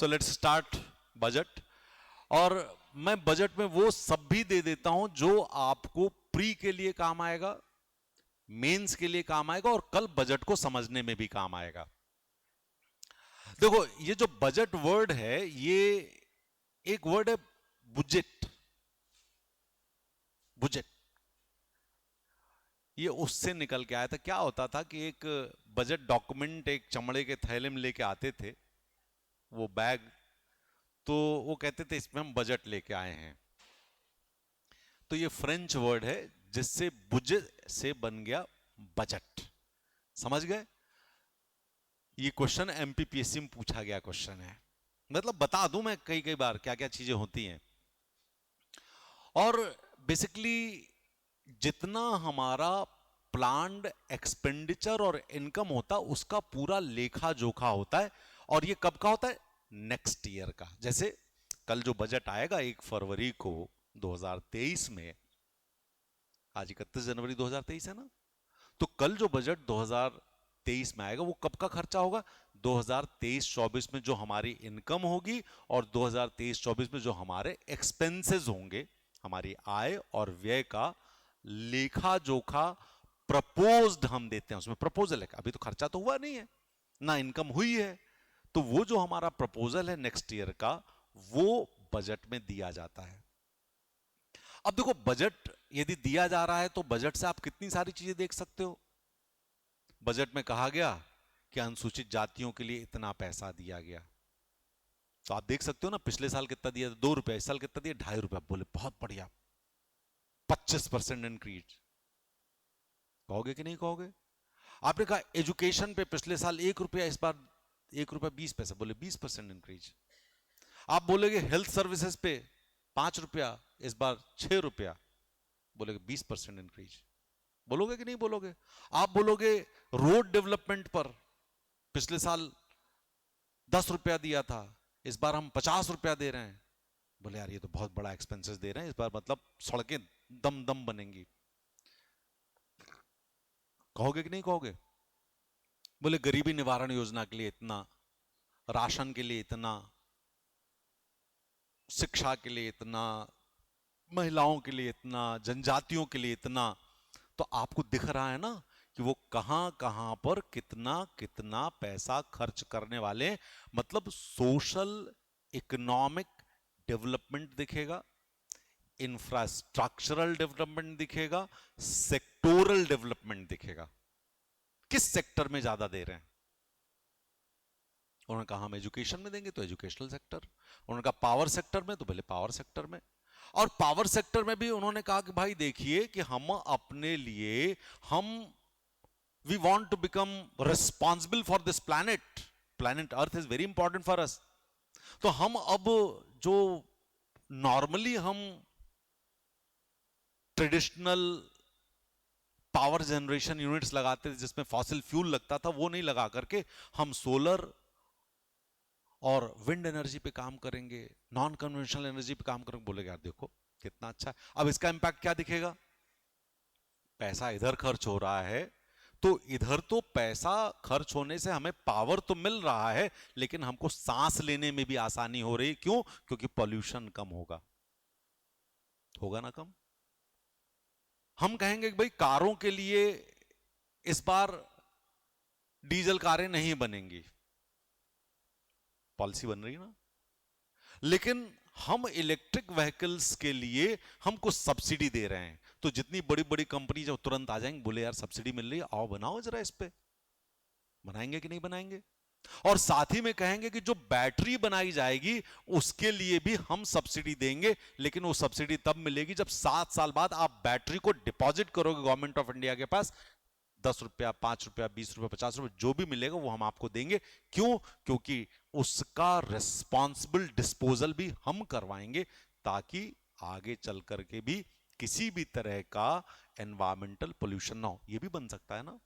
So let's start budget. और मैं budget में वो सब भी दे देता हूं जो आपको प्री के लिए काम आएगा, मेंस के लिए काम आएगा और कल बजट को समझने में भी काम आएगा। देखो ये जो बजट वर्ड है, ये एक वर्ड है बुजेट। बुजेट ये उससे निकल के आया था। क्या होता था कि एक बजट डॉक्यूमेंट एक चमड़े के थैले में लेके आते थे, वो बैग, तो वो कहते थे इसमें हम बजट लेके आए हैं। तो ये फ्रेंच वर्ड है जिससे बुजेट से बन गया बजट। समझ गए? ये क्वेश्चन एमपीपीएससी में पूछा गया क्वेश्चन है। मतलब बता दूं मैं कई कई बार क्या क्या चीजें होती हैं। और बेसिकली जितना हमारा प्लान्ड एक्सपेंडिचर और इनकम होता है उसका पूरा लेखा जोखा होता है। और ये कब का होता है? नेक्स्ट ईयर का। जैसे कल जो बजट आएगा 1 फरवरी को 2023 में, आज 31 जनवरी 2023 है ना, तो कल जो बजट 2023 में आएगा वो कब का खर्चा होगा? 2023-24 में जो हमारी इनकम होगी और 2023-24 में जो हमारे एक्सपेंसेस होंगे, हमारी आय और व्यय का लेखा जोखा प्रपोज्ड हम देते हैं। उसमें प्रपोजल है, अभी तो खर्चा तो हुआ नहीं है ना, इनकम हुई है, तो वो जो हमारा प्रपोजल है नेक्स्ट ईयर का, वो बजट में दिया जाता है। अब देखो बजट यदि दिया जा रहा है तो बजट से आप कितनी सारी चीजें देख सकते हो। बजट में कहा गया कि अनुसूचित जातियों के लिए इतना पैसा दिया गया, तो आप देख सकते हो ना पिछले साल कितना दिया, 2 रुपया, इस साल कितना दिया, 2.5 रुपया। बोले बहुत बढ़िया, 25% इंक्रीज। कहोगे कि नहीं कहोगे? आपने कहा एजुकेशन पे पिछले साल 1 रुपया, इस बार 1 रुपया 20 पैसे, बोले 20% इंक्रीज। आप बोलेगे हेल्थ सर्विसेज पे 5 रुपया, इस बार 6 रुपया, बोलेगे 20% इंक्रीज। बोलोगे कि नहीं बोलोगे? आप बोलोगे रोड डेवलपमेंट पर पिछले साल 10 रुपया दिया था, इस बार हम 50 रुपया दे रहे हैं। बोले यार ये तो बहुत बड़ा एक्सपेंसेस दे रहे हैं इस बार, मतलब सड़कें दम दम बनेंगी। कहोगे कि नहीं कहोगे? बोले गरीबी निवारण योजना के लिए इतना, राशन के लिए इतना, शिक्षा के लिए इतना, महिलाओं के लिए इतना, जनजातियों के लिए इतना। तो आपको दिख रहा है ना कि वो कहां कहां पर कितना कितना पैसा खर्च करने वाले। मतलब सोशल इकोनॉमिक डेवलपमेंट दिखेगा, इंफ्रास्ट्रक्चरल डेवलपमेंट दिखेगा, सेक्टोरल डेवलपमेंट दिखेगा। किस सेक्टर में ज्यादा दे रहे हैं? उन्होंने कहा हम एजुकेशन में देंगे तो एजुकेशनल सेक्टर, उन्होंने कहा पावर सेक्टर में तो भले पावर सेक्टर में। और पावर सेक्टर में भी उन्होंने कहा कि भाई देखिए कि हम अपने लिए, हम we want to become responsible for this planet, planet earth is very important for us. तो हम अब जो नॉर्मली हम ट्रेडिशनल पावर जनरेशन यूनिट्स लगाते थे जिसमें फॉसिल फ्यूल लगता था, वो नहीं लगा करके हम सोलर और विंड एनर्जी पे काम करेंगे, नॉन कन्वेंशनल एनर्जी पे काम करेंगे। बोलेगा यार देखो कितना अच्छा है। अब इसका इंपैक्ट क्या दिखेगा? पैसा इधर खर्च हो रहा है, तो इधर तो पैसा खर्च होने से हमें पावर तो मिल रहा है, लेकिन हमको सांस लेने में भी आसानी हो रही। क्यों? क्योंकि पॉल्यूशन कम होगा। होगा ना कम? हम कहेंगे कि भाई कारों के लिए इस बार डीजल कारें नहीं बनेंगी, पॉलिसी बन रही है ना, लेकिन हम इलेक्ट्रिक व्हीकल्स के लिए हम कुछ सब्सिडी दे रहे हैं। तो जितनी बड़ी बड़ी कंपनी जो तुरंत आ जाएंगे, बोले यार सब्सिडी मिल रही है, आओ बनाओ जरा इस पे। बनाएंगे कि नहीं बनाएंगे? और साथ ही में कहेंगे कि जो बैटरी बनाई जाएगी उसके लिए भी हम सब्सिडी देंगे, लेकिन वो सब्सिडी तब मिलेगी जब 7 साल बाद आप बैटरी को डिपॉजिट करोगे गवर्नमेंट ऑफ इंडिया के पास। 10 रुपया, 5 रुपया, 20 रुपया, 50 रुपया जो भी मिलेगा वो हम आपको देंगे। क्यों? क्योंकि उसका रिस्पॉन्सिबल डिस्पोजल भी हम करवाएंगे, ताकि आगे चल करके भी किसी भी तरह का एनवायरमेंटल पोल्यूशन ना हो। ये भी बन सकता है ना,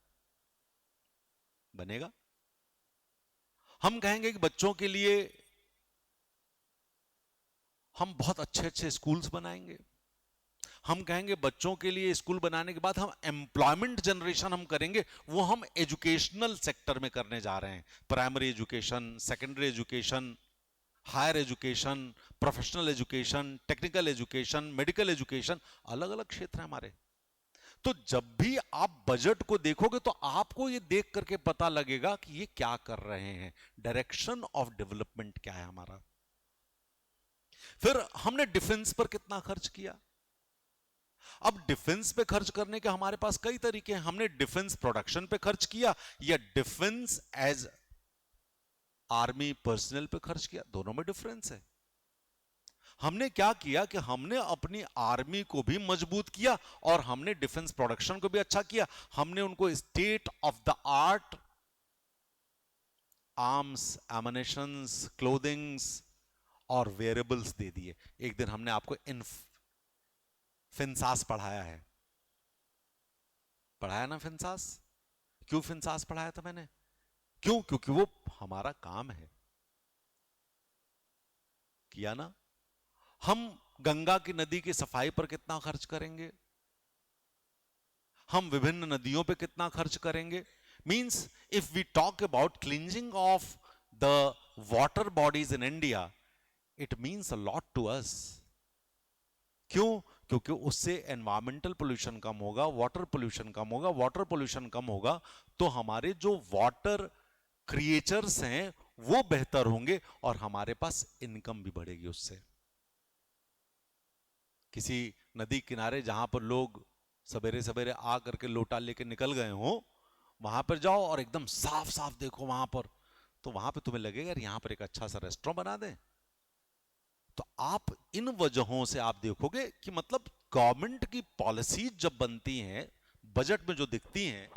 बनेगा। हम कहेंगे कि बच्चों के लिए हम बहुत अच्छे अच्छे स्कूल्स बनाएंगे। हम कहेंगे बच्चों के लिए स्कूल बनाने के बाद हम एम्प्लॉयमेंट जनरेशन हम करेंगे, वो हम एजुकेशनल सेक्टर में करने जा रहे हैं। Primary education, secondary education, higher education, professional education, technical education, medical education, अलग अलग क्षेत्र हैं हमारे। तो जब भी आप बजट को देखोगे तो आपको ये देख करके पता लगेगा कि ये क्या कर रहे हैं, डायरेक्शन ऑफ डेवलपमेंट क्या है हमारा। फिर हमने डिफेंस पर कितना खर्च किया। अब डिफेंस पे खर्च करने के हमारे पास कई तरीके हैं। हमने डिफेंस प्रोडक्शन पे खर्च किया या डिफेंस एज आर्मी पर्सनल पे खर्च किया, दोनों में डिफरेंस है। हमने क्या किया कि हमने अपनी आर्मी को भी मजबूत किया और हमने डिफेंस प्रोडक्शन को भी अच्छा किया। हमने उनको state of the art arms, ammunitions, clothings और वेयरेबल्स दे दिए। एक दिन हमने आपको फिनसास पढ़ाया है, पढ़ाया ना फिनसास। क्यों फिनसास पढ़ाया था मैंने? क्यों? क्योंकि वो हमारा काम है, किया ना। हम गंगा की नदी की सफाई पर कितना खर्च करेंगे, हम विभिन्न नदियों पे कितना खर्च करेंगे। Means if we talk about cleansing of the water bodies in India, it means a lot to us. क्यों? क्योंकि उससे एनवायरमेंटल पोल्यूशन कम होगा, वाटर पोल्यूशन कम होगा। वाटर पोल्यूशन कम होगा तो हमारे जो वाटर क्रिएचर्स हैं वो बेहतर होंगे और हमारे पास इनकम भी बढ़ेगी उससे। किसी नदी किनारे जहां पर लोग सवेरे सवेरे आ करके लोटा लेके निकल गए हो, वहां पर जाओ और एकदम साफ साफ देखो वहां पर, तो वहां पे तुम्हें लगेगा यार यहां पर एक अच्छा सा रेस्टोरेंट बना दें। तो आप इन वजहों से आप देखोगे कि मतलब गवर्नमेंट की पॉलिसीज जब बनती हैं, बजट में जो दिखती हैं,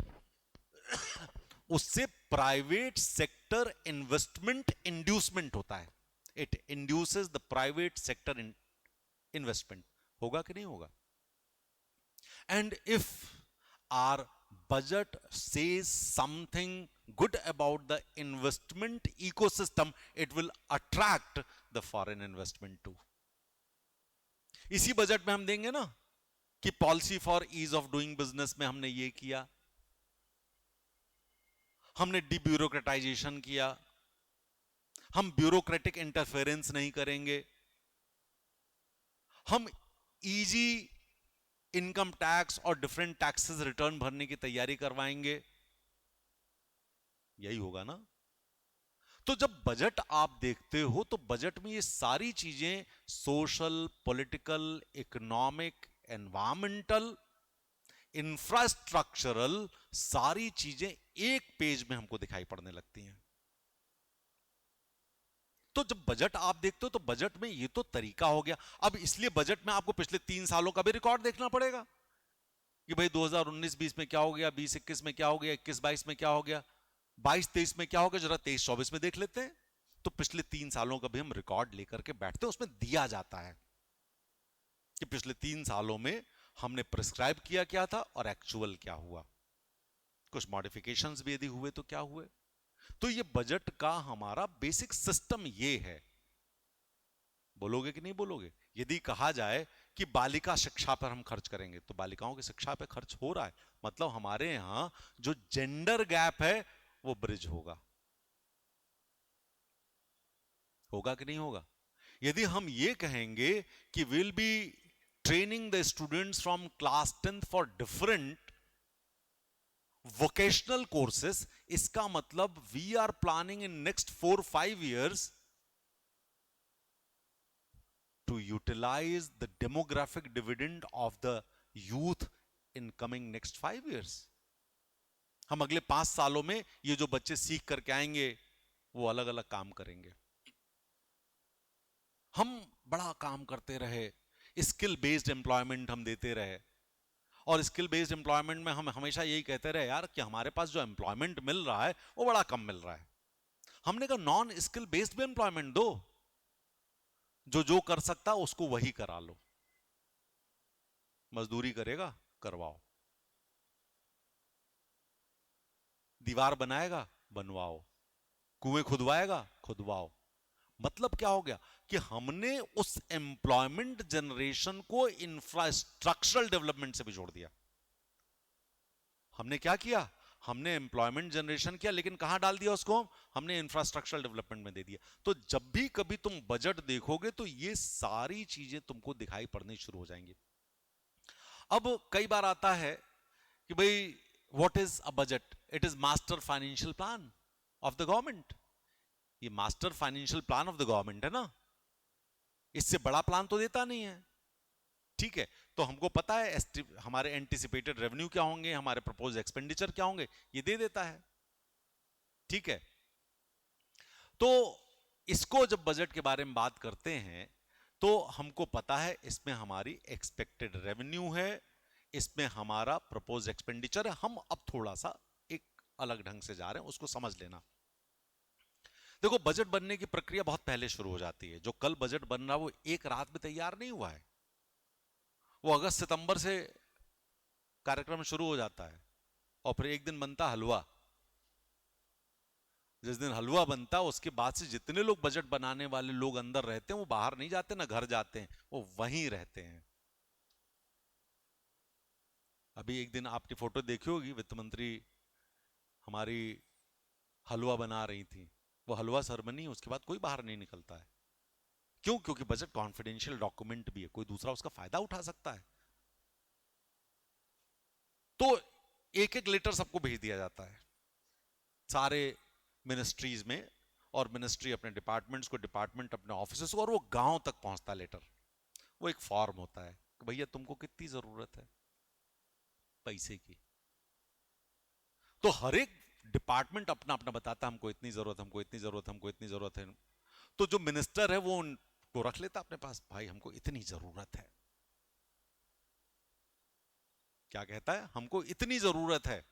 उससे प्राइवेट सेक्टर इन्वेस्टमेंट इंड्यूसमेंट होता है। It induces the private sector investment. होगा कि नहीं होगा? And if our budget says something good about the investment ecosystem, it will attract the foreign investment too. इसी बजट में हम देंगे ना कि policy for ease of doing business में हमने ये किया, हमने डीब्यूरोक्रेटाइजेशन किया, हम ब्यूरोक्रेटिक इंटरफेरेंस नहीं करेंगे, हम इजी इनकम टैक्स और डिफरेंट टैक्सेस रिटर्न भरने की तैयारी करवाएंगे। यही होगा ना। तो जब बजट आप देखते हो तो बजट में ये सारी चीजें, social, political, economic, environmental, infrastructural, सारी चीजें एक पेज में हमको दिखाई पड़ने लगती हैं। तो जब बजट आप देखते हो तो बजट में ये तो तरीका हो गया। अब इसलिए बजट में आपको पिछले 3 सालों का भी रिकॉर्ड देखना पड़ेगा कि भाई 2019-20 में क्या हो गया, 20-21 में क्या हो गया, 21-22 में क्या हो गया, 22-23 में क्या हो गया। जरा 23-24 में देख लेते हैं। तो पिछले 3 सालों का भी हम रिकॉर्ड लेकर के बैठते हैं, उसमें दिया जाता है कि पिछले 3 सालों में हमने प्रिस्क्राइब किया क्या था और एक्चुअल क्या हुआ। कुछ मॉडिफिकेशंस भी यदि हुए तो क्या हुए। तो ये बजट का हमारा बेसिक सिस्टम ये है। बोलोगे कि नहीं बोलोगे? यदि कहा जाए कि बालिका शिक्षा पर हम खर्च करेंगे, तो बालिकाओं की शिक्षा पर खर्च हो रहा है, मतलब हमारे यहां जो जेंडर गैप है वो ब्रिज होगा। होगा कि नहीं होगा? यदि हम ये कहेंगे कि will be training the students from class 10th for different vocational courses, इसका मतलब we are planning in next 4-5 years to utilize the demographic dividend of the youth in coming next 5 years. हम अगले 5 सालों में ये जो बच्चे सीख करके आएंगे वो अलग अलग काम करेंगे। हम बड़ा काम करते रहे, स्किल बेस्ड एम्प्लॉयमेंट हम देते रहे, और स्किल बेस्ड एम्प्लॉयमेंट में हम हमेशा यही कहते रहे यार कि हमारे पास जो एम्प्लॉयमेंट मिल रहा है वो बड़ा कम मिल रहा है। हमने कहा नॉन स्किल बेस्ड भी एम्प्लॉयमेंट दो, जो कर सकता उसको वही करा लो। मजदूरी करेगा, करवाओ। दीवार बनाएगा, बनवाओ। कुएं खुदवाएगा, खुदवाओ। मतलब क्या हो गया कि हमने उस एम्प्लॉयमेंट जनरेशन को इंफ्रास्ट्रक्चरल डेवलपमेंट से भी जोड़ दिया। हमने क्या किया? हमने एम्प्लॉयमेंट जनरेशन किया, लेकिन कहां डाल दिया उसको? हमने इंफ्रास्ट्रक्चरल डेवलपमेंट में दे दिया। तो जब भी कभी तुम बजट देखोगे तो ये सारी चीजें तुमको दिखाई पड़नी शुरू हो जाएंगी। अब कई बार आता है कि भाई what is a budget? It is master financial plan of the government. ये master financial plan of the government है ना, इससे बड़ा प्लान तो देता नहीं है। ठीक है, तो हमको पता है हमारे एंटिसिपेटेड रेवेन्यू क्या होंगे, हमारे प्रपोज एक्सपेंडिचर क्या होंगे, ये दे देता है। ठीक है, तो इसको जब बजट के बारे में बात करते हैं तो हमको पता है इसमें हमारी एक्सपेक्टेड रेवेन्यू है, इसमें हमारा प्रपोज एक्सपेंडिचर है। हम अब थोड़ा सा एक अलग ढंग से जा रहे हैं, उसको समझ लेना। देखो, बजट बनने की प्रक्रिया बहुत पहले शुरू हो जाती है। जो कल बजट बन रहा वो एक रात में तैयार नहीं हुआ है, वो अगस्त सितंबर से कार्यक्रम शुरू हो जाता है और फिर एक दिन बनता हलवा। जिस दिन हलवा बनता उसके बाद से जितने लोग बजट बनाने वाले लोग अंदर रहते हैं वो बाहर नहीं जाते, ना घर जाते हैं, वो वहीं रहते हैं। अभी एक दिन आपने फोटो देखी होगी, वित्त मंत्री हमारी हलवा बना रही थी, वो हलवा सेरेमनी, उसके बाद कोई बाहर नहीं निकलता है। क्यों? क्योंकि बजट कॉन्फिडेंशियल डॉक्यूमेंट भी है, कोई दूसरा उसका फायदा उठा सकता है। तो एक एक लेटर सबको भेज दिया जाता है सारे मिनिस्ट्रीज में, और मिनिस्ट्री अपने डिपार्टमेंट्स को, डिपार्टमेंट अपने ऑफिसेस को, और वो गांव तक पहुंचता लेटर। वो एक फॉर्म होता है कि भैया तुमको कितनी जरूरत है पैसे की। तो हर एक डिपार्टमेंट अपना अपना बताता है, हमको इतनी जरूरत, हमको इतनी जरूरत, हमको इतनी जरूरत है। तो जो मिनिस्टर है वो उनको रख लेता अपने पास, भाई हमको इतनी जरूरत है। क्या कहता है? हमको इतनी जरूरत है।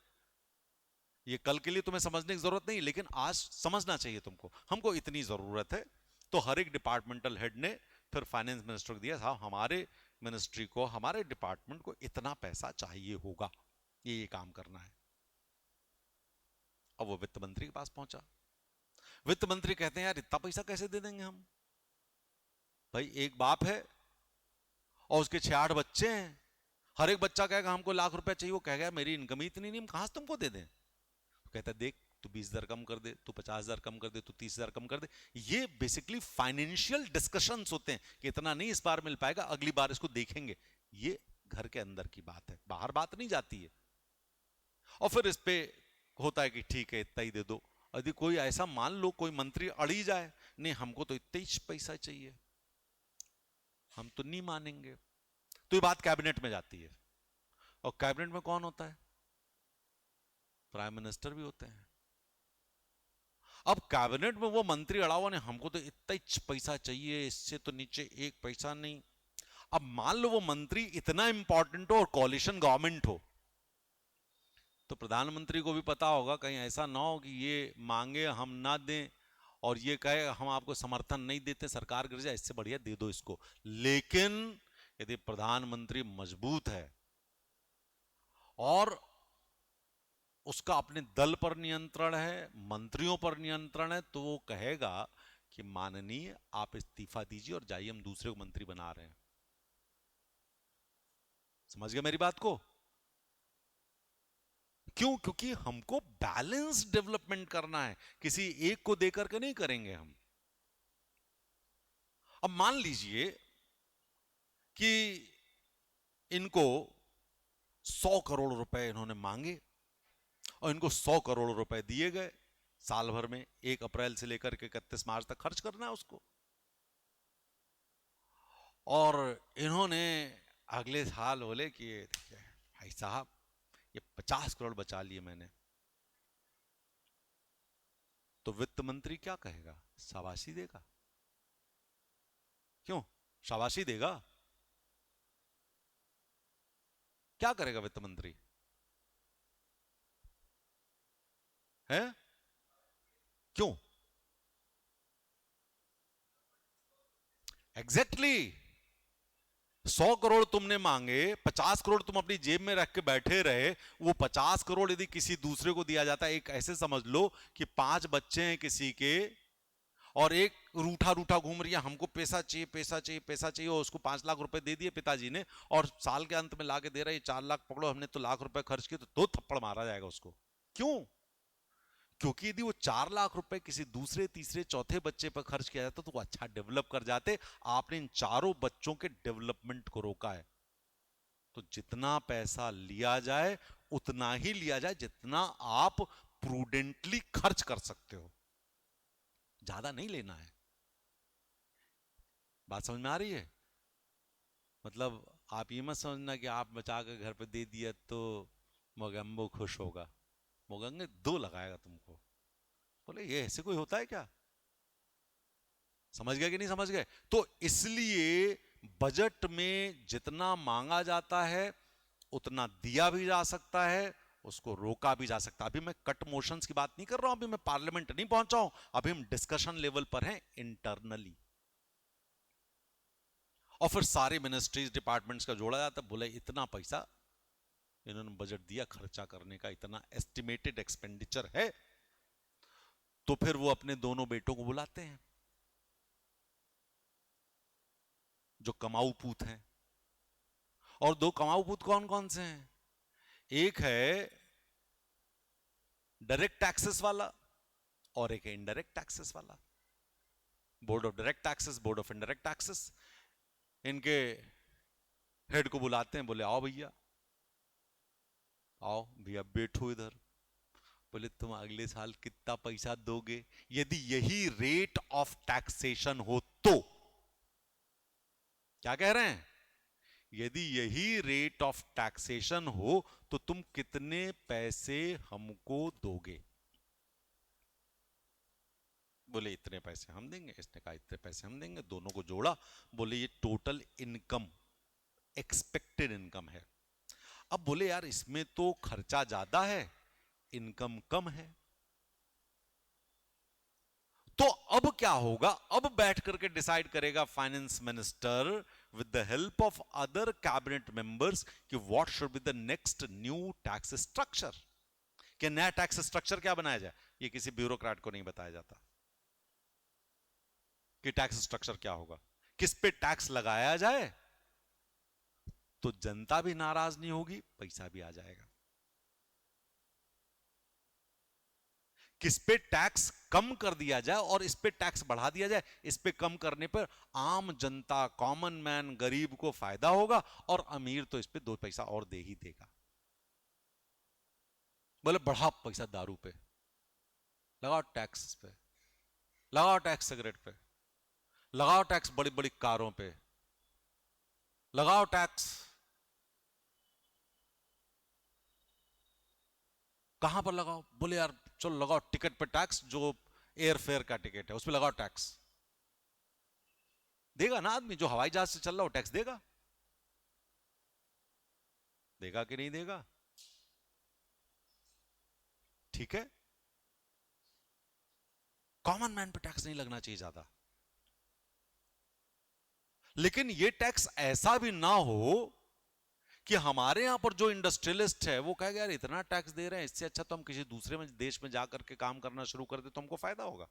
ये कल के लिए तुम्हें समझने की जरूरत नहीं, लेकिन आज समझना चाहिए तुमको, हमको इतनी जरूरत है। तो हर एक डिपार्टमेंटल हेड ने फिर फाइनेंस मिनिस्टर को दिया, साहब हमारे मिनिस्ट्री को, हमारे डिपार्टमेंट को इतना पैसा चाहिए होगा, ये काम करना है। अब वो वित्त मंत्री के पास पहुंचा। वित्त मंत्री कहते हैं यार इतना पैसा कैसे दे देंगे हम? भाई एक बाप है और उसके 6-8 बच्चे हैं, हर एक बच्चा कहेगा हमको लाख रुपए चाहिए, वो कहेगा मेरी इनकम ही इतनी नहीं, हम कहां से तुमको दे दें? तो कहता है देख, तू 20,000 कम कर दे, तू 50,000 कम कर दे, तू 30,000 कम कर दे। ये बेसिकली फाइनेंशियल डिस्कशंस होते हैं कि इतना नहीं इस बार मिल पाएगा, अगली बार इसको देखेंगे। ये घर के अंदर की बात है, बाहर बात नहीं जाती है। और फिर इस पे होता है कि ठीक है इतना ही दे दो। यदि कोई ऐसा मान लो कोई मंत्री अड़ी जाए, नहीं हमको तो इतना ही पैसा चाहिए, हम तो नहीं मानेंगे, तो ये बात कैबिनेट में जाती है। और कैबिनेट में कौन होता है? प्राइम मिनिस्टर भी होते हैं। अब कैबिनेट में वो मंत्री अड़ा हुआ, नहीं हमको तो इतना ही पैसा चाहिए, इससे तो नीचे एक पैसा नहीं। अब मान लो वो मंत्री इतना इंपॉर्टेंट हो और कॉलिशन गवर्नमेंट हो, तो प्रधानमंत्री को भी पता होगा कहीं ऐसा ना हो कि ये मांगे हम ना दें और ये कहे हम आपको समर्थन नहीं देते, सरकार गिर जाए, इससे बढ़िया दे दो इसको। लेकिन यदि प्रधानमंत्री मजबूत है और उसका अपने दल पर नियंत्रण है, मंत्रियों पर नियंत्रण है, तो वो कहेगा कि माननीय आप इस्तीफा दीजिए और जाइए, हम दूसरे को मंत्री बना रहे हैं। समझ गए मेरी बात को? क्यों? क्योंकि हमको बैलेंस डेवलपमेंट करना है, किसी एक को देकर के नहीं करेंगे हम। अब मान लीजिए कि इनको 100 करोड़ रुपए इन्होंने मांगे और इनको 100 करोड़ रुपए दिए गए, साल भर में 1 अप्रैल से लेकर के 31 मार्च तक खर्च करना है उसको। और इन्होंने अगले साल बोले कि भाई साहब ये 50 करोड़ बचा लिए मैंने, तो वित्त मंत्री क्या कहेगा? शाबाशी देगा। क्यों शाबाशी देगा? क्या करेगा वित्त मंत्री? है? क्यों? Exactly exactly। 100 करोड़ तुमने मांगे, 50 करोड़ तुम अपनी जेब में रख के बैठे रहे, वो 50 करोड़ यदि किसी दूसरे को दिया जाता है, एक ऐसे समझ लो कि 5 बच्चे हैं किसी के और एक रूठा रूठा घूम रही है, हमको पैसा चाहिए पैसा चाहिए पैसा चाहिए, और उसको 5 लाख रुपए दे दिए पिताजी ने, और साल के अंत में लाके दे रहे 4 लाख पकड़ो, हमने तो लाख रुपए खर्च किए, तो 2 थप्पड़ मारा जाएगा उसको। क्यों? क्योंकि यदि वो 4 लाख रुपए किसी दूसरे तीसरे चौथे बच्चे पर खर्च किया जाता तो वो अच्छा डेवलप कर जाते। आपने इन चारों बच्चों के डेवलपमेंट को रोका है। तो जितना पैसा लिया जाए उतना ही लिया जाए जितना आप प्रूडेंटली खर्च कर सकते हो, ज्यादा नहीं लेना है। बात समझ में आ रही है? मतलब आप ये मत समझना कि आप बचा के घर पे दे दिया तो मोगेम्बो खुश होगा। मोगेम्बो दो लगाएगा तुमको। बोले ये ऐसे कोई होता है क्या? समझ गए कि नहीं समझ गए? तो इसलिए बजट में जितना मांगा जाता है उतना दिया भी जा सकता है, उसको रोका भी जा सकता है। अभी मैं कट मोशंस की बात नहीं कर रहा हूं, अभी मैं पार्लियामेंट नहीं पहुंचा हूं, अभी हम डिस्कशन लेवल पर हैं इंटरनली। और फिर सारे मिनिस्ट्रीज डिपार्टमेंट्स का जोड़ा जाता है, बोले इतना पैसा इन्होंने बजट दिया खर्चा करने का, इतना एस्टिमेटेड एक्सपेंडिचर है। तो फिर वो अपने दोनों बेटों को बुलाते हैं जो कमाऊ पूत हैं। और दो कमाऊ पूत कौन कौन से हैं? एक है डायरेक्ट टैक्सेस वाला और एक है इनडायरेक्ट टैक्सेस वाला। Board of direct taxes, board of indirect taxes. इनके हेड को बुलाते हैं, बोले आओ भैया, आओ भैया बैठो इधर। बोले तुम अगले साल कितना पैसा दोगे? यदि यही रेट ऑफ टैक्सेशन हो तो, क्या कह रहे हैं? यदि यही रेट ऑफ टैक्सेशन हो तो तुम कितने पैसे हमको दोगे? बोले इतने पैसे हम देंगे। इसने कहा इतने पैसे हम देंगे, दोनों को जोड़ा, बोले ये टोटल इनकम, एक्सपेक्टेड इनकम है। अब बोले यार इसमें तो खर्चा ज्यादा है, इनकम कम है, तो अब क्या होगा? अब बैठ करके डिसाइड करेगा finance minister with the help of other cabinet members कि what should be the next new tax structure. कि नया टैक्स स्ट्रक्चर क्या बनाया जाए? ये किसी ब्यूरोक्रेट को नहीं बताया जाता कि टैक्स स्ट्रक्चर क्या होगा, किस पे टैक्स लगाया जाए तो जनता भी नाराज नहीं होगी, पैसा भी आ जाएगा। किस पे टैक्स कम कर दिया जाए और इस पे टैक्स बढ़ा दिया जाए, इस पे कम करने पर आम जनता, कॉमन मैन, गरीब को फायदा होगा और अमीर तो इस पे 2 पैसा और दे ही देगा। बोले बढ़ा पैसा दारू पे, लगाओ टैक्स पे, लगाओ टैक्स सिगरेट पे, लगाओ टैक्स बड़ी बड़ी कारों पे, लगाओ टैक्स। कहां पर लगाओ? बोले यार चलो लगाओ टिकट पे टैक्स, जो एयर फेयर का टिकट है उस पर लगाओ टैक्स। देगा ना आदमी? जो हवाई जहाज से चल रहा हो टैक्स देगा? देगा कि नहीं देगा? ठीक है, कॉमन मैन पे टैक्स नहीं लगना चाहिए ज्यादा, लेकिन ये टैक्स ऐसा भी ना हो कि हमारे यहां पर जो इंडस्ट्रियलिस्ट है वो कहेगा यार इतना टैक्स दे रहे हैं, इससे अच्छा तो हम किसी दूसरे में देश में जाकर के काम करना शुरू कर दे तो हमको फायदा होगा।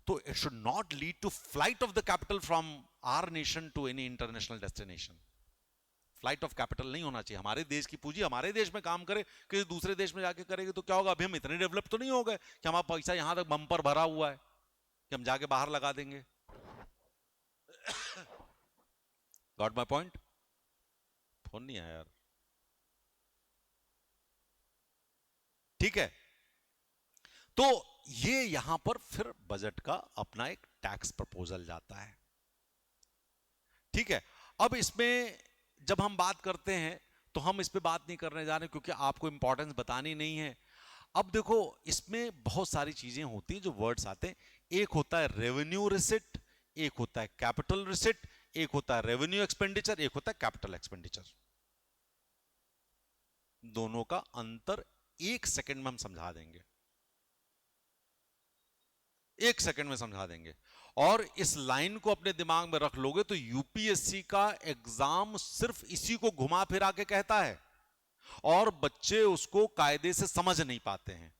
तो it should not lead to flight of the capital from our nation to any international destination. Flight of capital नहीं होना चाहिए। हमारे देश की पूंजी हमारे देश में काम करे, किसी दूसरे देश में जाके करेगी तो क्या होगा? अभी हम इतने डेवलप तो नहीं हो गए कि हमारा पैसा यहां तक बम्पर भरा हुआ है कि हम जाके बाहर लगा देंगे। Got my point? फोन नहीं आया यार। ठीक है, तो ये यहां पर फिर बजट का अपना एक टैक्स प्रपोजल जाता है। ठीक है, अब इसमें जब हम बात करते हैं तो हम इस पे बात नहीं करने जा रहे क्योंकि आपको इंपॉर्टेंस बतानी नहीं है। अब देखो इसमें बहुत सारी चीजें होती हैं जो वर्ड्स आते हैं। एक होता है रेवेन्यू रिसिट, एक होता है कैपिटल रिसिट, एक होता है रेवेन्यू एक्सपेंडिचर, एक होता है कैपिटल एक्सपेंडिचर। दोनों का अंतर 1 सेकंड में हम समझा देंगे, 1 सेकंड में समझा देंगे। और इस लाइन को अपने दिमाग में रख लोगे तो यूपीएससी का एग्जाम सिर्फ इसी को घुमा फिरा के कहता है और बच्चे उसको कायदे से समझ नहीं पाते हैं,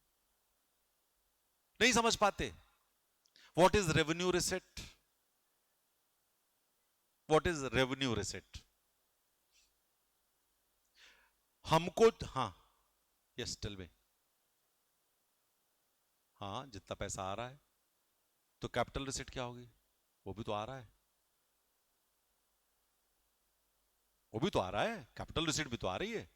नहीं समझ पाते। What is revenue receipt? What is revenue receipt? हमको, हाँ यस टेल मी। हाँ, जितना पैसा आ रहा है। तो कैपिटल रिसिट क्या होगी? वो भी तो आ रहा है, वो भी तो आ रहा है, कैपिटल रिसिट भी तो आ रही है।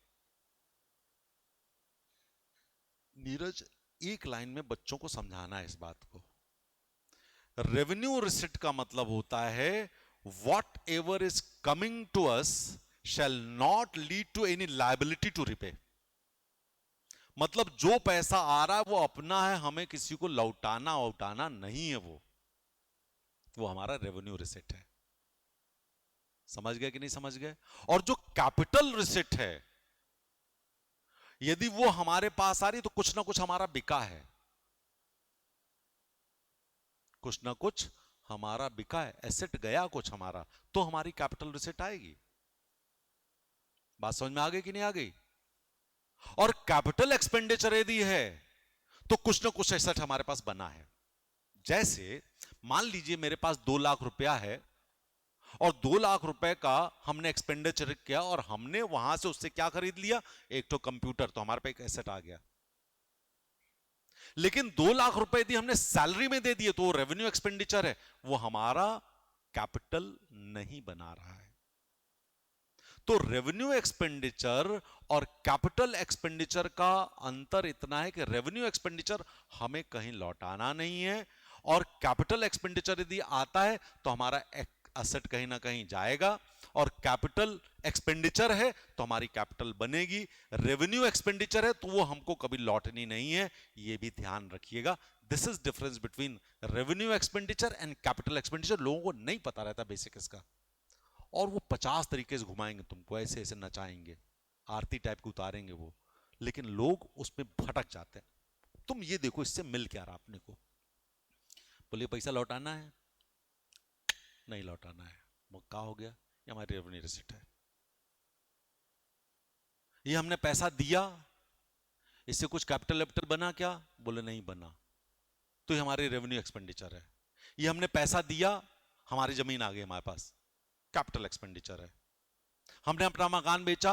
नीरज, एक लाइन में बच्चों को समझाना है इस बात को। रेवेन्यू रिसिट का मतलब होता है whatever is coming to us shall not lead to any liability to repay. मतलब जो पैसा आ रहा है वो अपना है, हमें किसी को लौटाना उठाना नहीं है, वो हमारा रेवेन्यू रिसिट है। समझ गए कि नहीं समझ गए? और जो कैपिटल रिसिट है, यदि वो हमारे पास आ रही तो कुछ ना कुछ हमारा बिका है, कुछ ना कुछ हमारा बिका है, एसेट गया कुछ हमारा, तो हमारी कैपिटल रिसिट आएगी। बात समझ में आ गई कि नहीं आ गई? और कैपिटल एक्सपेंडिचर यदि है तो कुछ ना कुछ एसेट हमारे पास बना है। जैसे मान लीजिए मेरे पास 2 लाख रुपया है और 2 लाख रुपए का हमने एक्सपेंडिचर किया और हमने वहां से उससे क्या खरीद लिया? एक तो कंप्यूटर, तो हमारे पे एक एसेट आ गया। लेकिन 2 लाख रुपए यदि हमने सैलरी में दे दिए तो वो रेवेन्यू एक्सपेंडिचर है, वो हमारा कैपिटल नहीं बना रहा है। तो रेवेन्यू एक्सपेंडिचर और कैपिटल एक्सपेंडिचर का अंतर इतना है कि रेवेन्यू एक्सपेंडिचर हमें कहीं लौटाना नहीं है, और कैपिटल एक्सपेंडिचर यदि आता है तो हमारा एसेट कहीं ना कहीं जाएगा, और कैपिटल एक्सपेंडिचर है तो हमारी कैपिटल बनेगी। रेवेन्यू एक्सपेंडिचर है तो वो हमको कभी लौटनी नहीं है, ये भी ध्यान रखिएगा। This is difference between revenue expenditure and capital expenditure. लोगों को नहीं पता रहता बेसिक इसका, और वो 50 तरीके से घुमाएंगे तुमको, ऐसे ऐसे नचाएंगे, आरती टाइप की उतारेंगे वो, लेकिन लोग उसमें भटक जाते हैं। तुम ये देखो इससे मिल क्या रहा अपने को? बोलिए पैसा लौटाना है, नहीं लौटाना है, वो क्या हो गया? ये हमारी रेवेन्यू रिसिट है। ये हमने पैसा दिया, इससे कुछ कैपिटल वेपिटल बना क्या? बोले नहीं बना, तो ये हमारी रेवेन्यू एक्सपेंडिचर है। ये हमने पैसा दिया, हमारी जमीन आ गई हमारे पास, कैपिटल एक्सपेंडिचर है। हमने अपना मकान बेचा,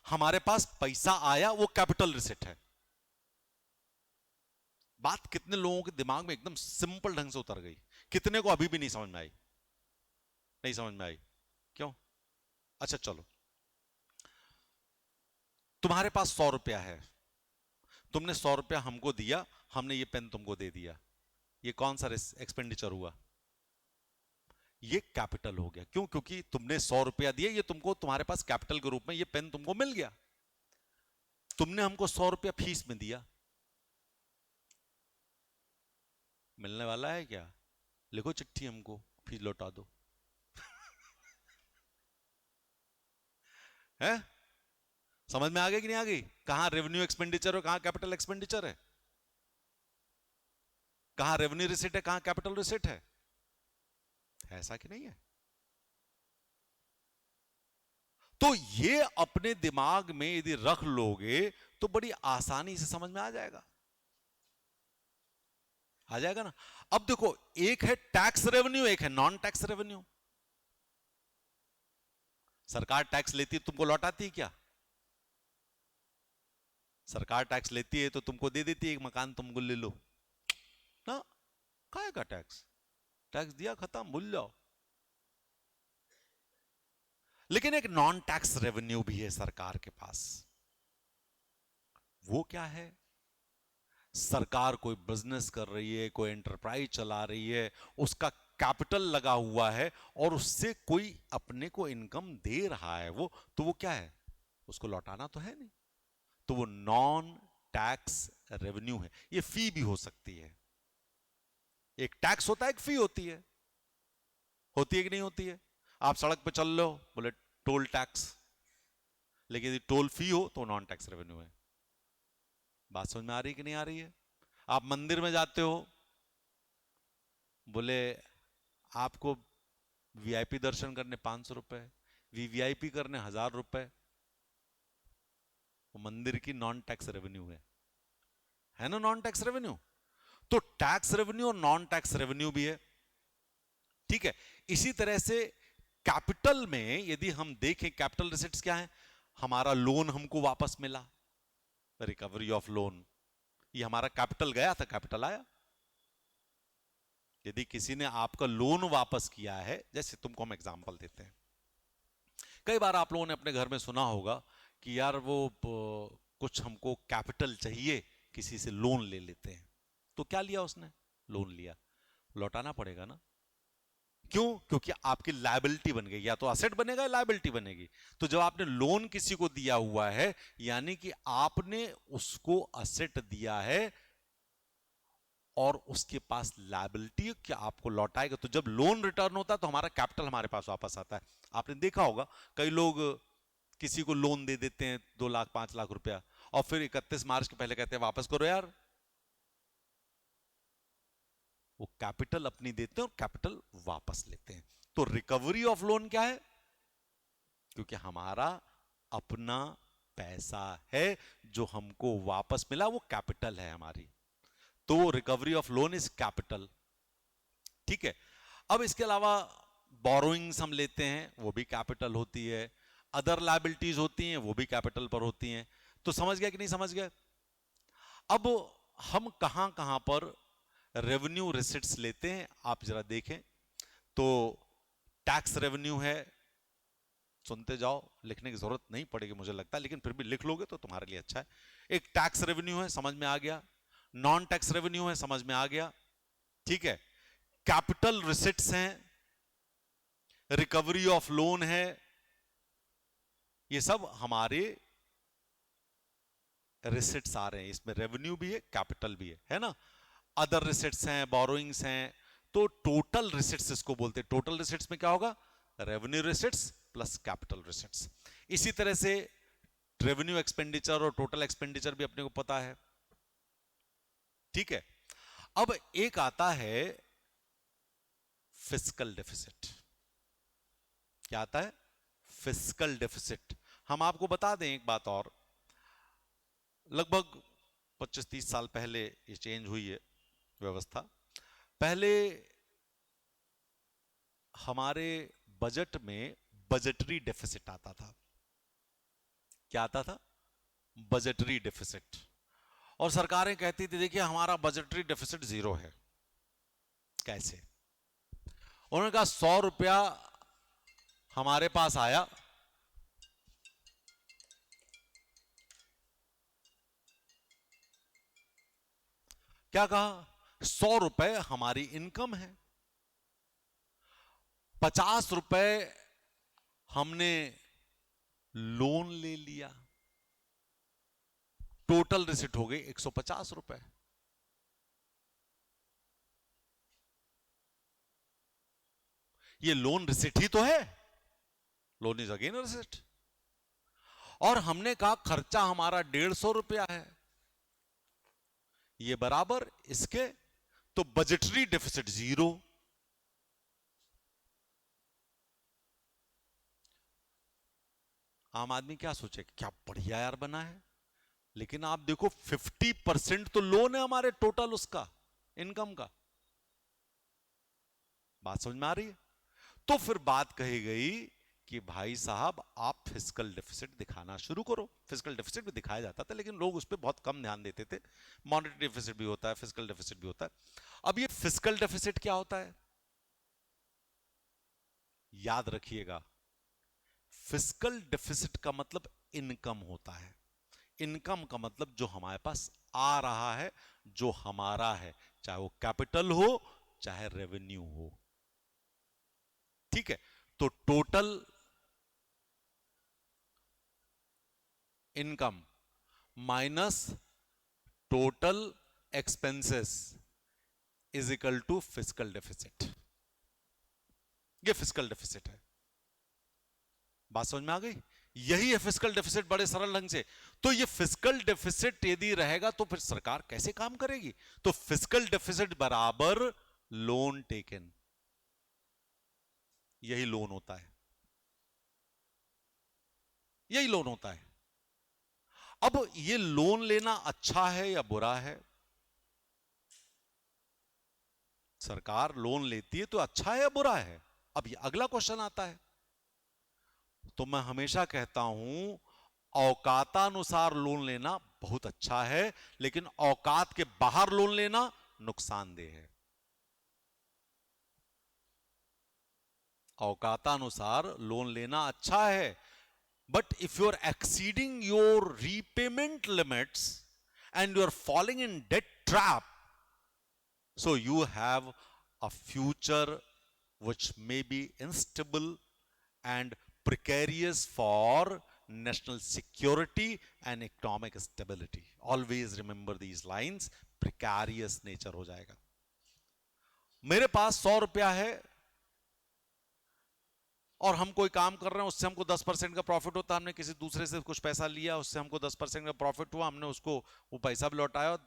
हमारे पास पैसा आया, वो कैपिटल रिसिट है। बात कितने लोगों के दिमाग में एकदम सिंपल ढंग से उतर गई, कितने को अभी भी नहीं समझ में आई? नहीं समझ में आई? क्यों? अच्छा चलो, तुम्हारे पास 100 रुपया है, तुमने 100 रुपया हमको दिया, हमने ये पेन तुमको दे दिया, ये कौन सा एक्सपेंडिचर हुआ? ये कैपिटल हो गया। क्यों? क्योंकि तुमने 100 रुपया दिया, ये तुमको तुम्हारे पास कैपिटल के रूप में ये पेन तुमको मिल गया। तुमने हमको 100 रुपया फीस में दिया, मिलने वाला है क्या? लिखो चिट्ठी, हमको फीस लौटा दो। है? समझ में आ गई कि नहीं आ गई? कहां रेवेन्यू एक्सपेंडिचर है, कहां कैपिटल एक्सपेंडिचर है, कहां रेवेन्यू रिसिट है, कहां कैपिटल रिसिट है? ऐसा कि नहीं है? तो ये अपने दिमाग में यदि रख लोगे तो बड़ी आसानी से समझ में आ जाएगा, आ जाएगा ना। अब देखो, एक है टैक्स रेवेन्यू, एक है नॉन टैक्स रेवेन्यू। सरकार टैक्स लेती है, तुमको लौटाती है क्या? सरकार टैक्स लेती है तो तुमको दे देती है एक मकान, तुमको ले लो ना, काहे का टैक्स? टैक्स दिया, खत्म, भूल जाओ। लेकिन एक नॉन टैक्स रेवेन्यू भी है सरकार के पास। वो क्या है? सरकार कोई बिजनेस कर रही है, कोई एंटरप्राइज चला रही है, उसका कैपिटल लगा हुआ है और उससे कोई अपने को इनकम दे रहा है, वो क्या है? उसको लौटाना तो है नहीं, तो वो नॉन टैक्स रेवेन्यू है। ये फी भी हो सकती है, एक टैक्स होता है, एक फी होती है कि नहीं होती है? आप सड़क पे चल रहे हो, बोले टोल टैक्स, लेकिन यदि टोल फी हो तो नॉन टैक्स रेवेन्यू है। बात समझ में आ रही कि नहीं आ रही है? आप मंदिर में जाते हो, बोले आपको वीआईपी दर्शन करने 500 रुपए, वीवीआईपी करने 1000 रुपए, वो मंदिर की नॉन टैक्स रेवेन्यू है ना, नॉन टैक्स रेवेन्यू। तो टैक्स रेवेन्यू और नॉन टैक्स रेवेन्यू भी है, ठीक है। इसी तरह से कैपिटल में यदि हम देखें, कैपिटल रिसिट्स क्या है? हमारा लोन हमको वापस मिला, रिकवरी ऑफ लोन, ये हमारा कैपिटल गया था, कैपिटल आया। यदि किसी ने आपका लोन वापस किया है, जैसे तुमको हम एग्जांपल देते हैं, कई बार आप लोगों ने अपने घर में सुना होगा कि यार वो कुछ हमको कैपिटल चाहिए, किसी से लोन ले लेते हैं। तो क्या लिया उसने? लोन लिया, लौटाना पड़ेगा ना। क्यों? क्योंकि आपकी लायबिलिटी बन गई, या तो असेट बनेगा या लायबिलिटी बनेगी। तो जब आपने लोन किसी को दिया हुआ है, यानी कि आपने उसको असेट दिया है और उसके पास लायबिलिटी कि आपको लौटाएगा। तो जब लोन रिटर्न होता है तो हमारा कैपिटल हमारे पास वापस आता है। आपने देखा होगा कई लोग किसी को लोन दे देते हैं 2 लाख 5 लाख रुपया, और फिर 31 मार्च के पहले कहते हैं वापस करो यार। वो कैपिटल अपनी देते हैं और कैपिटल वापस लेते हैं। तो रिकवरी ऑफ लोन क्या है? क्योंकि हमारा अपना पैसा है जो हमको वापस मिला, वो कैपिटल है हमारी। तो recovery of loan is capital. ठीक है। अब इसके अलावा बोरोइंग्स हम लेते हैं, वो भी कैपिटल होती है। अदर लायबिलिटीज होती हैं, वो भी कैपिटल पर होती हैं। तो समझ गया कि नहीं समझ गया? अब हम कहां कहां पर रेवेन्यू रिसिट्स लेते हैं, आप जरा देखें। तो टैक्स रेवेन्यू है, सुनते जाओ, लिखने की जरूरत नहीं पड़ेगी मुझे लगता है, लेकिन फिर भी लिख लोगे तो तुम्हारे लिए अच्छा है। एक टैक्स रेवेन्यू है, समझ में आ गया। नॉन टैक्स रेवेन्यू है, समझ में आ गया। ठीक है। कैपिटल रिसिट्स हैं, रिकवरी ऑफ लोन है, ये सब हमारे रिसिट्स आ रहे हैं। इसमें रेवेन्यू भी है, कैपिटल भी है ना। अदर रिसिट्स हैं, बोरोइंग्स हैं। तो टोटल रिसिट्स इसको बोलते हैं। टोटल रिसिट्स में क्या होगा? Revenue receipts plus capital receipts. इसी तरह से रेवेन्यू एक्सपेंडिचर और टोटल एक्सपेंडिचर भी अपने को पता है। ठीक है। अब एक आता है फिस्कल डेफिसिट। क्या आता है? Fiscal deficit. हम आपको बता दें एक बात और, लगभग 25-30 साल पहले ये चेंज हुई है व्यवस्था। पहले हमारे बजट में बजटरी डेफिसिट आता था। क्या आता था? Budgetary deficit. और सरकारें कहती थी देखिए हमारा बजटरी डेफिसिट 0 है। कैसे? उन्होंने कहा 100 रुपया हमारे पास आया, क्या कहा? 100 रुपए हमारी इनकम है, 50 रुपए हमने लोन ले लिया, टोटल रिसिट हो गई 150 रुपए। ये लोन रिसिट ही तो है, लोन इज अगेन रिसिट। और हमने कहा खर्चा हमारा 150 रुपया है, ये बराबर इसके, तो बजटरी डेफिसिट 0। आम आदमी क्या सोचे, क्या बढ़िया यार बना है। लेकिन आप देखो 50% तो लोन है हमारे टोटल उसका इनकम का। बात समझ में आ रही है? तो फिर बात कही गई कि भाई साहब आप फिस्कल डेफिसिट दिखाना शुरू करो। फिस्कल डेफिसिट भी दिखाया जाता था, लेकिन लोग उस पर बहुत कम ध्यान देते थे। मॉनेटरी डेफिसिट भी होता है, फिस्कल डेफिसिट भी होता है। अब ये फिस्कल डेफिसिट क्या होता है, याद रखिएगा। फिस्कल डेफिसिट का मतलब इनकम होता है। इनकम का मतलब जो हमारे पास आ रहा है, जो हमारा है, चाहे वो कैपिटल हो चाहे रेवेन्यू हो। ठीक है। तो total income minus total expenses is equal to fiscal deficit. ये फिस्कल डेफिसिट है। बात समझ में आ गई? यही है फिस्कल डेफिसिट, बड़े सरल ढंग से। तो ये फिस्कल डेफिसिट यदि रहेगा तो फिर सरकार कैसे काम करेगी? तो फिस्कल डेफिसिट बराबर लोन टेकन, यही लोन होता है, यही लोन होता है। अब ये लोन लेना अच्छा है या बुरा है? सरकार लोन लेती है तो अच्छा है या बुरा है? अब ये अगला क्वेश्चन आता है। तो मैं हमेशा कहता हूं औकातानुसार लोन लेना बहुत अच्छा है, लेकिन औकात के बाहर लोन लेना नुकसानदेह है। औकातानुसार लोन लेना अच्छा है, but if you're exceeding your repayment limits and you're falling in debt trap, so you have a future which may be instable and precarious for national security and economic stability. Always remember these lines, precarious nature हो जाएगा। मेरे पास 100 रुपया है और हम कोई काम कर रहे हैं, उससे हमको 10% का प्रॉफिट होता है, हमने किसी दूसरे से कुछ पैसा लिया, उससे हमको 10% का प्रॉफिट हुआ, हमने उसको वो पैसा भी लौटाया और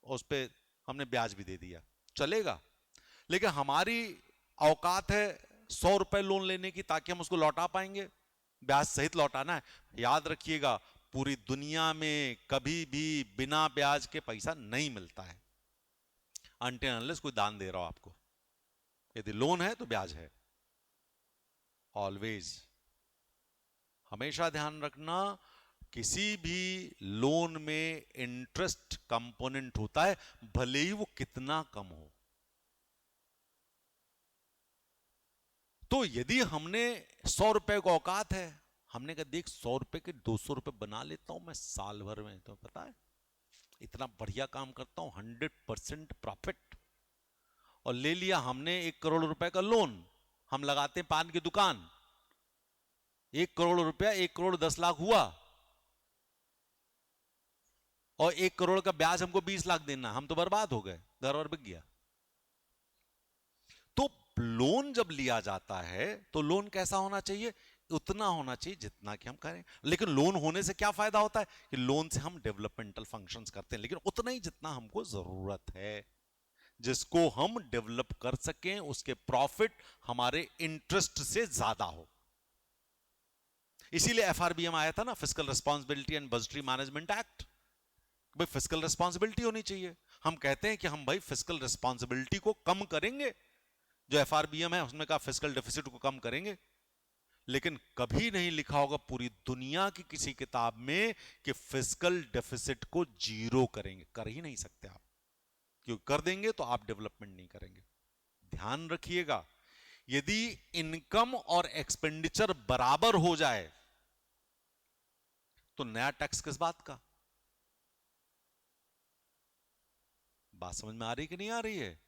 उस पर हमने ब्याज भी दे दिया, चलेगा। लेकिन हमारी औकात है 100 रुपए लोन लेने की, ताकि हम उसको लौटा पाएंगे, ब्याज सहित लौटाना है। याद रखिएगा, पूरी दुनिया में कभी भी बिना ब्याज के पैसा नहीं मिलता है, अनटिल अनलेस कोई दान दे रहा हो आपको। यदि लोन है तो ब्याज है, ऑलवेज। हमेशा ध्यान रखना, किसी भी लोन में इंटरेस्ट कंपोनेंट होता है, भले ही वो कितना कम हो। तो यदि हमने 100 रुपए का औकात है, हमने कहा देख 100 रुपए के 200 रुपए बना लेता हूं मैं साल भर में, तो पता है इतना बढ़िया काम करता हूं, 100% प्रॉफिट, और ले लिया हमने 1 करोड़ रुपए का लोन। हम लगाते हैं पान की दुकान, 1 करोड़ रुपया 1 करोड़ 10 लाख हुआ, और 1 करोड़ का ब्याज हमको 20 लाख देना, हम तो बर्बाद हो गए, घर और बिक गया। तो लोन जब लिया जाता है तो लोन कैसा होना चाहिए? उतना होना चाहिए जितना कि हम करें। लेकिन लोन होने से क्या फायदा होता है कि लोन से हम डेवलपमेंटल फंक्शंस करते हैं, लेकिन उतना ही जितना हमको जरूरत है, जिसको हम डेवलप कर सकें, उसके प्रॉफिट हमारे इंटरेस्ट से ज्यादा हो। इसीलिए एफआरबीएम आया था ना, fiscal responsibility and budgetary management act. भाई फिस्कल रिस्पांसिबिलिटी होनी चाहिए। हम कहते हैं कि हम भाई फिस्कल रिस्पांसिबिलिटी को कम करेंगे, जो एफआरबीएम है उसमें कहा फिस्कल डेफिसिट को कम करेंगे, लेकिन कभी नहीं लिखा होगा पूरी दुनिया की किसी किताब में कि फिस्कल डेफिसिट को जीरो करेंगे। कर ही नहीं सकते आप, क्यों कर देंगे तो आप डेवलपमेंट नहीं करेंगे। ध्यान रखिएगा, यदि इनकम और एक्सपेंडिचर बराबर हो जाए तो नया टैक्स किस बात का? बात समझ में आ रही कि नहीं आ रही है?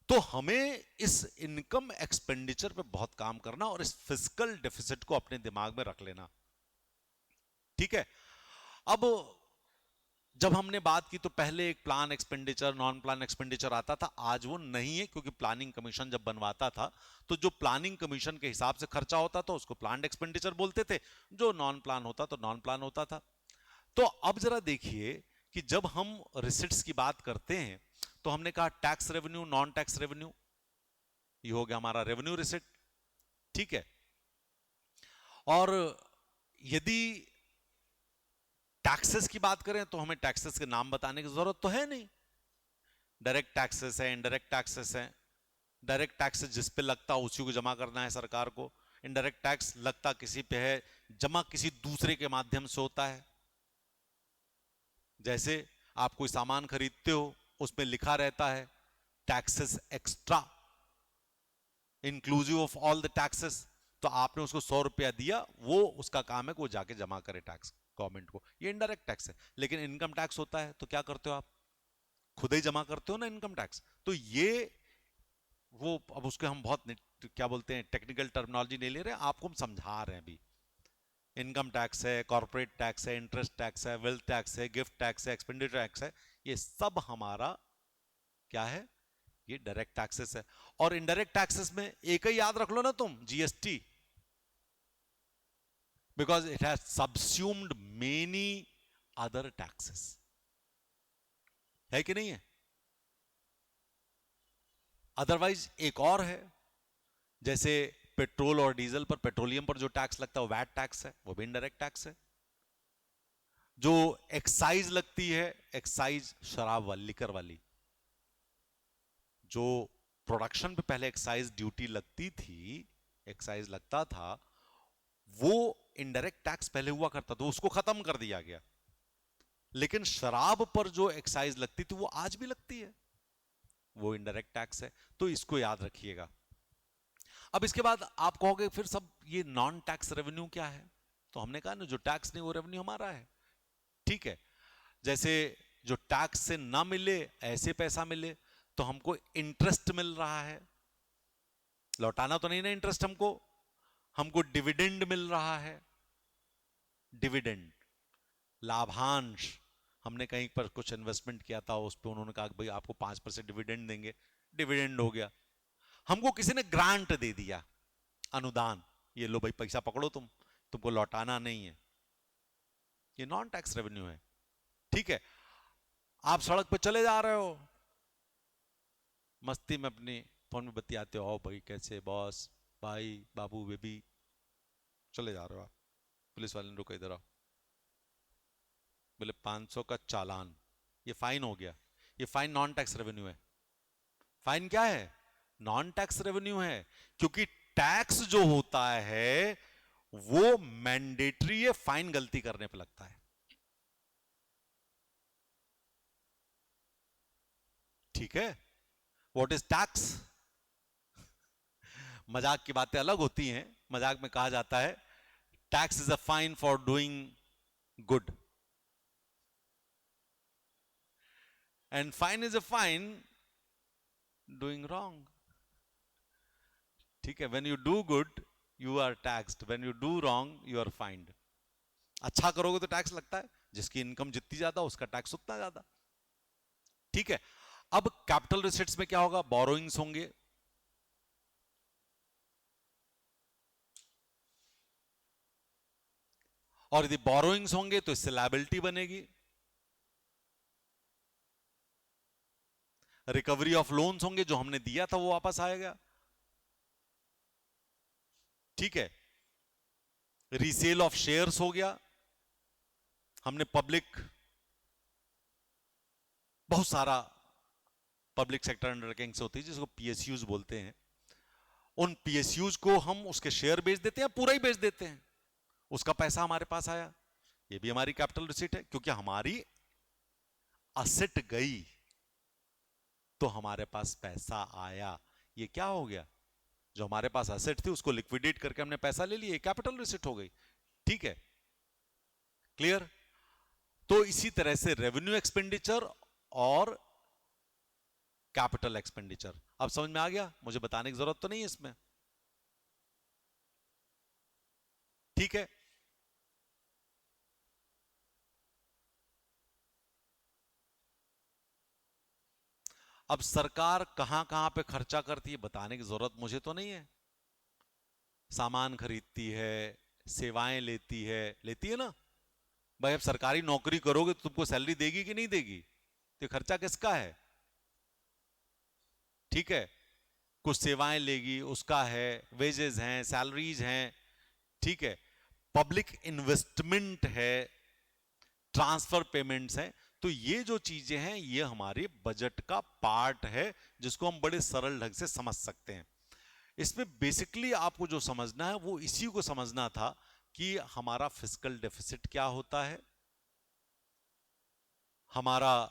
तो हमें इस इनकम एक्सपेंडिचर पे बहुत काम करना और इस फिस्कल डेफिसिट को अपने दिमाग में रख लेना, ठीक है। अब जब हमने बात की तो पहले एक plan expenditure, non plan expenditure आता था, आज वो नहीं है, क्योंकि प्लानिंग कमीशन जब बनवाता था तो जो प्लानिंग कमीशन के हिसाब से खर्चा होता था उसको प्लान एक्सपेंडिचर बोलते थे, जो नॉन प्लान होता तो नॉन प्लान होता था। तो अब जरा देखिए कि जब हम रिसिट्स की बात करते हैं तो हमने कहा tax revenue, non tax revenue, ये हो गया हमारा रेवेन्यू रिसिट, ठीक है। और यदि टैक्सेस की बात करें तो हमें टैक्सेस के नाम बताने की जरूरत तो है नहीं। डायरेक्ट टैक्सेस है, इनडायरेक्ट टैक्सेस है। डायरेक्ट टैक्सेस जिस पे लगता है उसी को जमा करना है सरकार को। इनडायरेक्ट टैक्स लगता किसी पे है, जमा किसी दूसरे के माध्यम से होता है। जैसे आप कोई सामान खरीदते हो, उसमें लिखा रहता है taxes extra, inclusive of all the taxes, तो आपने उसको 100 रुपया दिया, वो उसका काम है कि वो जाके जमा करे टैक्स गवर्नमेंट को, ये इनडायरेक्ट टैक्स है। लेकिन इनकम टैक्स होता है तो क्या करते हो आप? खुद ही जमा करते हो ना इनकम टैक्स। तो ये वो, अब उसके हम बहुत क्या बोलते हैं, टेक्निकल टर्मिनोलॉजी नहीं ले रहे, आपको हम समझा रहे हैं अभी। इनकम टैक्स है, कॉर्पोरेट टैक्स है, इंटरेस्ट टैक्स है, वेल्थ टैक्स है, गिफ्ट टैक्स है, एक्सपेंडिचर टैक्स है, ये सब हमारा क्या है? ये डायरेक्ट टैक्सेस है। और इनडायरेक्ट टैक्सेस में एक ही याद रख लो ना तुम, GST, because it has subsumed many other taxes, है कि नहीं है? अदरवाइज एक और है, जैसे पेट्रोल और डीजल पर, पेट्रोलियम पर जो टैक्स लगता है वो वैट टैक्स है, वो भी इनडायरेक्ट टैक्स है। जो एक्साइज लगती है, एक्साइज शराब वाली, लिकर वाली, जो प्रोडक्शन पे पहले एक्साइज ड्यूटी लगती थी, एक्साइज लगता था, वो इनडायरेक्ट टैक्स पहले हुआ करता था, उसको खत्म कर दिया गया। लेकिन शराब पर जो एक्साइज लगती थी वो आज भी लगती है, वो इनडायरेक्ट टैक्स है। तो इसको याद रखिएगा। अब इसके बाद आप कहोगे फिर सब ये नॉन टैक्स रेवेन्यू क्या है? तो हमने कहा ना, जो टैक्स नहीं वो रेवेन्यू हमारा है। ठीक है, जैसे जो टैक्स से ना मिले ऐसे पैसा मिले, तो हमको इंटरेस्ट मिल रहा है, लौटाना तो नहीं ना इंटरेस्ट हमको, हमको डिविडेंड मिल रहा है, डिविडेंड लाभांश। हमने कहीं पर कुछ इन्वेस्टमेंट किया था, उस पर उन्होंने कहा कि भाई आपको 5% डिविडेंड देंगे, डिविडेंड हो गया। हमको किसी ने ग्रांट दे दिया, अनुदान, ये लो भाई पैसा पकड़ो, तुमको लौटाना नहीं है, ये नॉन टैक्स रेवेन्यू है। ठीक है, आप सड़क पर चले जा रहे हो, मस्ती में अपनी फोन में बतियाते हो, भाई कैसे बॉस, भाई, बाबू, बेबी, चले जा रहे हो आप, पुलिस वाले ने रोका, इधर आओ, बोले 500 का चालान, ये फाइन हो गया। ये फाइन नॉन टैक्स रेवेन्यू है। फाइन क्या है? नॉन टैक्स रेवेन्यू है, क्योंकि टैक्स जो होता है वो मैंडेटरी है, फाइन गलती करने पे लगता है। ठीक है, व्हाट इज टैक्स? मजाक की बातें अलग होती हैं। मजाक में कहा जाता है tax is a fine for doing good, and fine is a fine doing wrong. ठीक है, when you do good you are taxed, when you do wrong you are fined. अच्छा करोगे तो टैक्स लगता है, जिसकी इनकम जितनी ज्यादा उसका टैक्स उतना ज्यादा। ठीक है, अब कैपिटल रिसिट्स में क्या होगा? बोरोइंग्स होंगे, और यदि बोरोइंग्स होंगे तो इससे लायबिलिटी बनेगी। रिकवरी ऑफ लोन्स होंगे, जो हमने दिया था वो वापस आएगा। ठीक है, रीसेल ऑफ शेयर्स हो गया, हमने पब्लिक, बहुत सारा पब्लिक सेक्टर अंडरटेकिंग्स होती है जिसको पीएसयूज बोलते हैं, उन पीएसयूज को हम उसके शेयर बेच देते हैं, पूरा ही बेच देते हैं, उसका पैसा हमारे पास आया, ये भी हमारी कैपिटल रिसीट है, क्योंकि हमारी असेट गई तो हमारे पास पैसा आया। ये क्या हो गया? जो हमारे पास असेट थी उसको लिक्विडेट करके हमने पैसा ले लिया, कैपिटल रिसीट हो गई। ठीक है, क्लियर? तो इसी तरह से रेवेन्यू एक्सपेंडिचर और कैपिटल एक्सपेंडिचर, अब समझ में आ गया? मुझे बताने की जरूरत तो नहीं है इसमें। ठीक है, अब सरकार कहां कहां पे खर्चा करती है बताने की जरूरत मुझे तो नहीं है। सामान खरीदती है, सेवाएं लेती है ना भाई। अब सरकारी नौकरी करोगे तो तुमको सैलरी देगी कि नहीं देगी? तो खर्चा किसका है? ठीक है, कुछ सेवाएं लेगी, उसका है, वेजेस हैं, सैलरीज हैं। ठीक है, पब्लिक इन्वेस्टमेंट है, ट्रांसफर पेमेंट्स हैं। तो ये जो चीजें हैं ये हमारे बजट का पार्ट है, जिसको हम बड़े सरल ढंग से समझ सकते हैं। इसमें बेसिकली आपको जो समझना है वो इसी को समझना था कि हमारा फिस्कल डेफिसिट क्या होता है, हमारा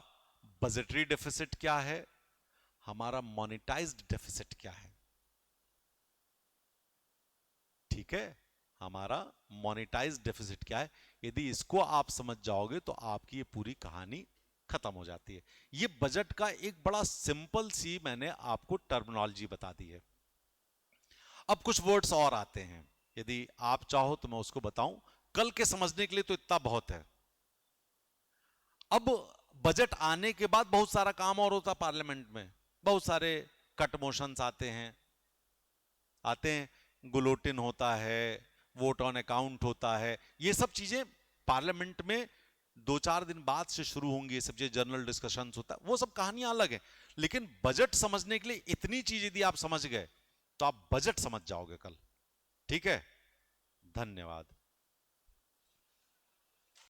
बजटरी डेफिसिट क्या है, हमारा मॉनेटाइज्ड डेफिसिट क्या है। ठीक है, हमारा मॉनेटाइज्ड डेफिसिट क्या है। यदि इसको आप समझ जाओगे तो आपकी ये पूरी कहानी खत्म हो जाती है। ये बजट का एक बड़ा सिंपल सी मैंने आपको टर्मिनोलॉजी बता दी है। अब कुछ वर्ड्स और आते हैं, यदि आप चाहो तो मैं उसको बताऊं, कल के समझने के लिए तो इतना बहुत है। अब बजट आने के बाद बहुत सारा काम और होता पार्लियामेंट में, बहुत सारे कट मोशंस आते हैं, गुलोटिन होता है, वोट ऑन अकाउंट होता है, ये सब चीजें पार्लियामेंट में 2-4 दिन बाद से शुरू होंगी। ये सब चीजें जनरल डिस्कशंस होता है, वो सब कहानियां अलग है। लेकिन बजट समझने के लिए इतनी चीज यदि आप समझ गए तो आप बजट समझ जाओगे कल। ठीक है, धन्यवाद।